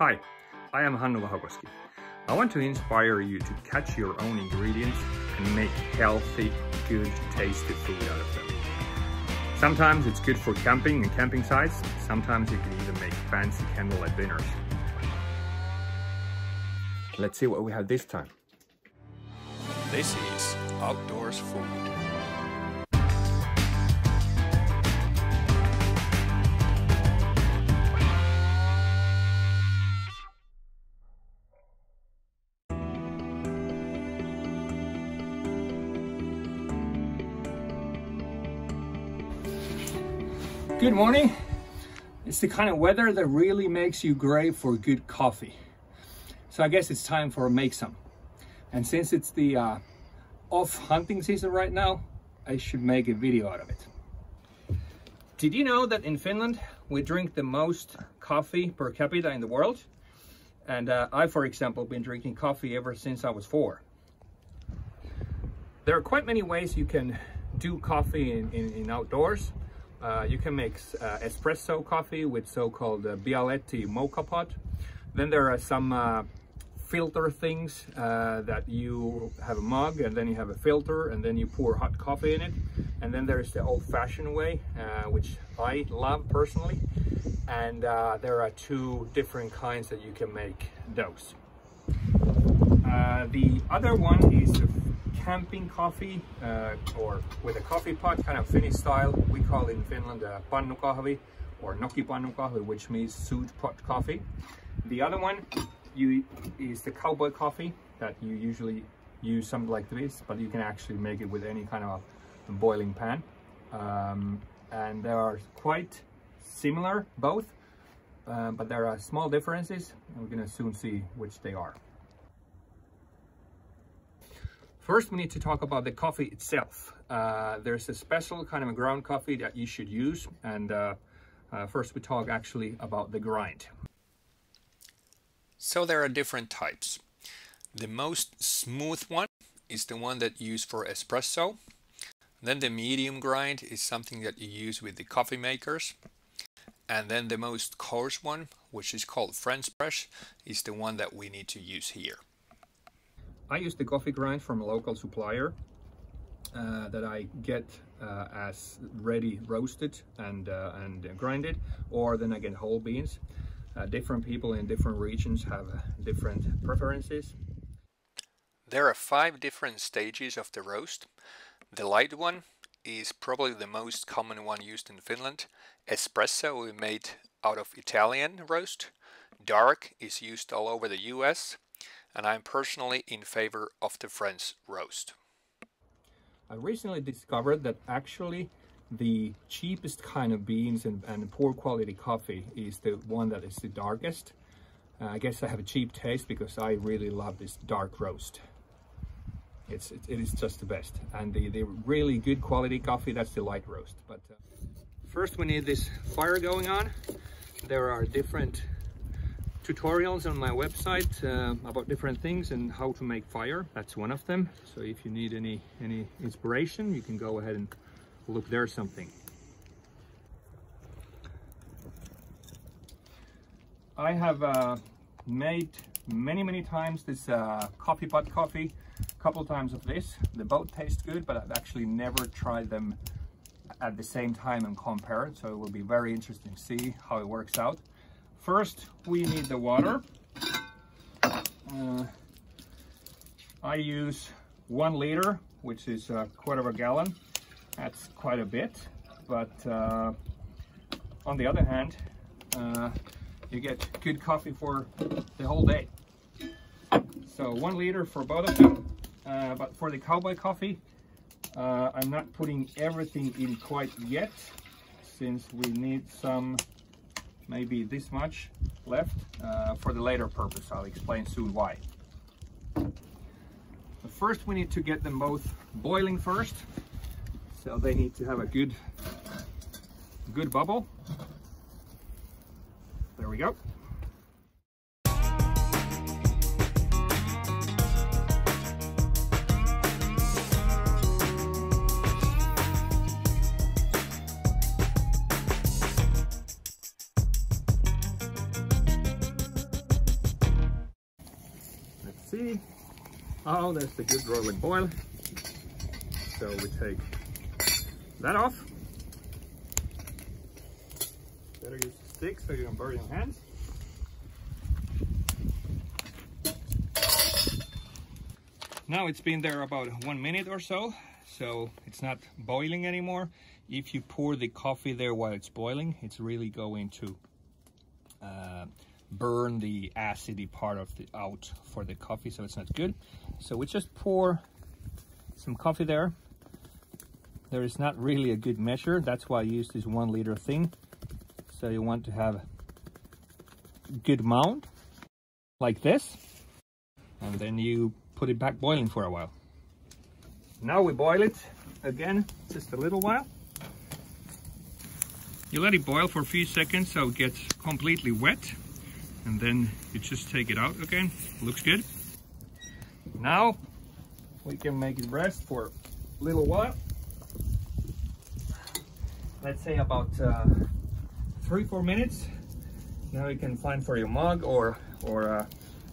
Hi, I am Pannukahvi. I want to inspire you to catch your own ingredients and make healthy, good, tasty food out of them. Sometimes it's good for camping and camping sites. Sometimes you can even make fancy candlelight dinners. Let's see what we have this time. This is outdoors food. Good morning. It's the kind of weather that really makes you crave for good coffee. So I guess it's time for make some. And since it's the off hunting season right now, I should make a video out of it. Did you know that in Finland we drink the most coffee per capita in the world? And I, for example, been drinking coffee ever since I was 4. There are quite many ways you can do coffee in outdoors. You can make espresso coffee with so-called Bialetti mocha pot. Then there are some filter things that you have a mug and then you have a filter and then you pour hot coffee in it. And then there's the old-fashioned way, which I love personally. And there are 2 different kinds that you can make those. The other one is camping coffee, or with a coffee pot, kind of Finnish style. We call it in Finland Pannukahvi or Pannukahvi, which means suit pot coffee. The other one is the Cowboy coffee that you usually use something like this, but you can actually make it with any kind of a boiling pan. And they are quite similar both, but there are small differences, and we're going to soon see which they are. First, we need to talk about the coffee itself. There's a special kind of a ground coffee that you should use. And first we talk actually about the grind. So there are different types. The most smooth one is the one that you use for espresso. Then the medium grind is something that you use with the coffee makers. And then the most coarse one, which is called French press, is the one that we need to use here. I use the coffee grind from a local supplier that I get as ready roasted and grinded, or then I get whole beans. Different people in different regions have different preferences. There are 5 different stages of the roast. The light one is probably the most common one used in Finland. Espresso is made out of Italian roast. Dark is used all over the US. And I'm personally in favor of the French roast. I recently discovered that actually the cheapest kind of beans and poor quality coffee is the one that is the darkest. I guess I have a cheap taste because I really love this dark roast. It is just the best. And the really good quality coffee, that's the light roast. But first we need this fire going on. There are different tutorials on my website about different things and how to make fire. That's one of them. So if you need any inspiration, you can go ahead and look there something. I have made many times this coffee pot coffee, a couple times of this. They both taste good, but I've actually never tried them at the same time and compare it. So it will be very interesting to see how it works out. First, we need the water. I use 1 liter, which is a quarter of a gallon. That's quite a bit, but on the other hand, you get good coffee for the whole day. So 1 liter for both of them, but for the Cowboy coffee, I'm not putting everything in quite yet, since we need some, maybe this much left for the later purpose. I'll explain soon why. But first we need to get them both boiling first. So they need to have a good bubble. There we go. see. Oh, there's the good rolling boil. So we take that off. Better use the stick so you don't burn your hands. Now it's been there about 1 minute or so it's not boiling anymore. If you pour the coffee there while it's boiling, it's really going to burn the acidy part of the out for the coffee, so it's not good. So we just pour some coffee there. There is not really a good measure, that's why I use this 1 liter thing. So you want to have a good amount like this, and then you put it back boiling for a while. Now we boil it again just a little while. You let it boil for a few seconds so it gets completely wet, and then you just take it out again. Looks good. Now we can make it rest for a little while. Let's say about 3-4 minutes. Now you can find for your mug or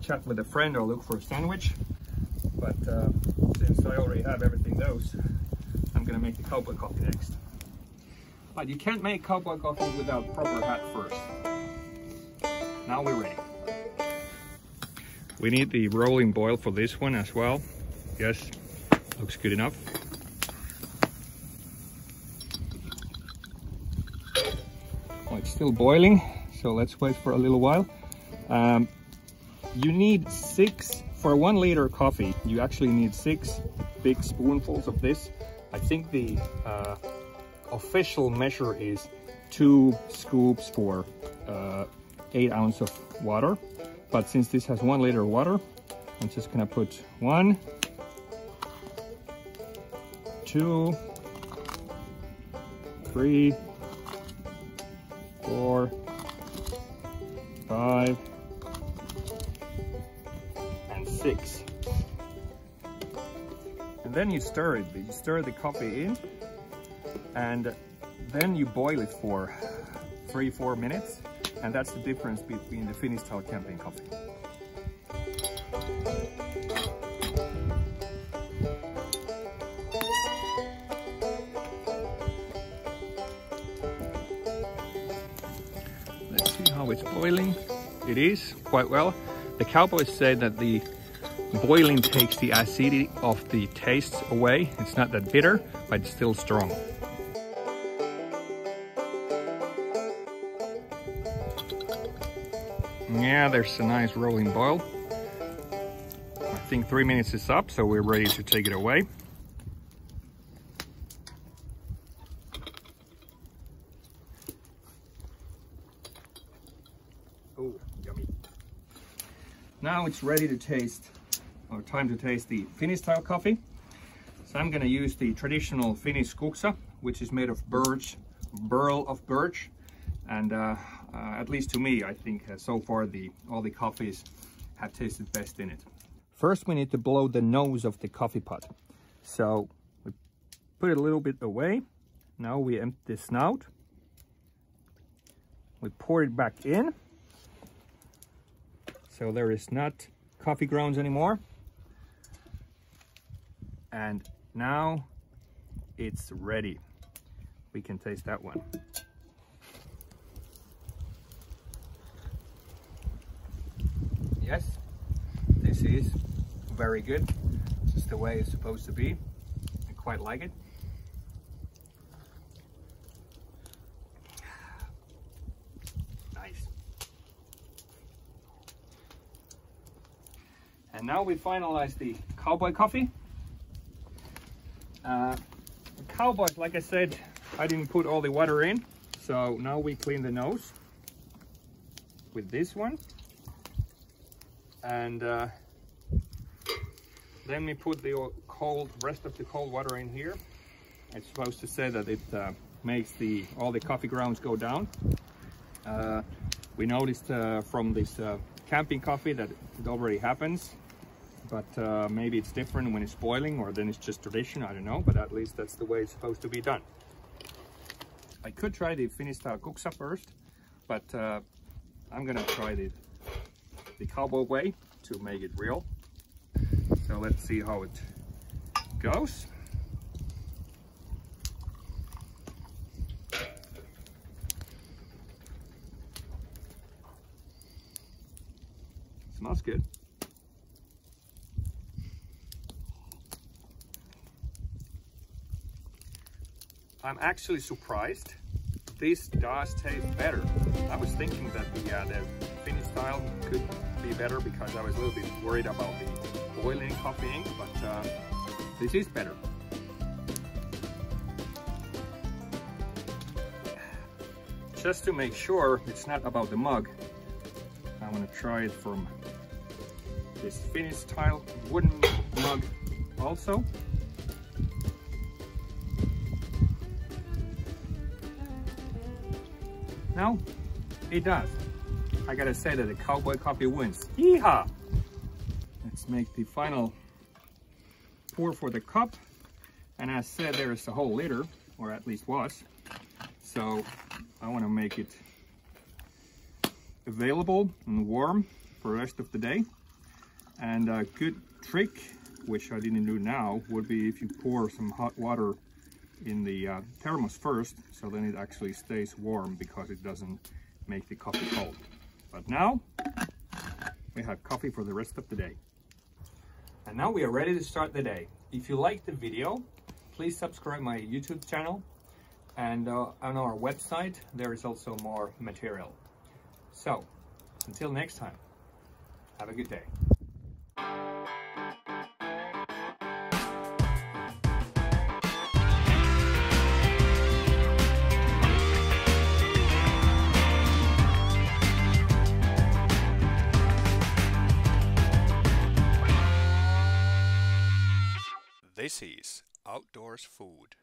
chat with a friend or look for a sandwich. But since I already have everything those, I'm gonna make the Cowboy coffee next. But you can't make Cowboy coffee without proper hat first. Now we're ready. We need the rolling boil for this one as well. Yes, looks good enough. Oh, it's still boiling, so let's wait for a little while. You need 6, for 1 liter coffee, you actually need 6 big spoonfuls of this. I think the official measure is 2 scoops for 8 ounces of water. But since this has 1 liter of water, I'm just gonna put 1, 2, 3, 4, 5, and 6. And then you stir it. You stir the coffee in, and then you boil it for 3-4 minutes. And that's the difference between the Finnish style campaign coffee. Let's see how it's boiling. It is quite well. The Cowboys say that the boiling takes the acidity of the taste away. It's not that bitter, but it's still strong. Yeah, there's a nice rolling boil. I think 3 minutes is up, so we're ready to take it away. Oh, yummy. Now it's ready to taste, or time to taste the Finnish style coffee. So I'm gonna use the traditional Finnish kuksa, which is made of birch, burl of birch. And at least to me, I think so far all the coffees have tasted best in it. First, we need to blow the nose of the coffee pot. So we put it a little bit away. Now we empty the snout. We pour it back in. So there is not coffee grounds anymore. And now it's ready. We can taste that one. Yes, this is very good. This is the way it's supposed to be. I quite like it. Nice. And now we finalize the Cowboy coffee. The Cowboys, like I said, I didn't put all the water in. So now we clean the nose with this one. And then we put the rest of the cold water in here. It's supposed to say that it makes all the coffee grounds go down. We noticed from this camping coffee that it already happens, but maybe it's different when it's boiling, or then it's just tradition, I don't know, but at least that's the way it's supposed to be done. I could try the Finnish style kuksa first, but I'm gonna try the Cowboy way to make it real. So let's see how it goes. Smells good. I'm actually surprised. This does taste better. I was thinking that the Finnish style could be better because I was a little bit worried about the boiling coffee ink, but this is better. Just to make sure it's not about the mug, I want to try it from this Finnish style wooden mug also. Now, it does. I gotta say that the Cowboy coffee wins. Yeehaw! Let's make the final pour for the cup. And as said, there is a whole liter, or at least was. So I want to make it available and warm for the rest of the day. And a good trick, which I didn't do now, would be if you pour some hot water in the thermos first, so then it actually stays warm because it doesn't make the coffee cold. But now we have coffee for the rest of the day. And now we are ready to start the day. If you liked the video, please subscribe my YouTube channel, and on our website there is also more material. So until next time, have a good day. This is Outdoors Food.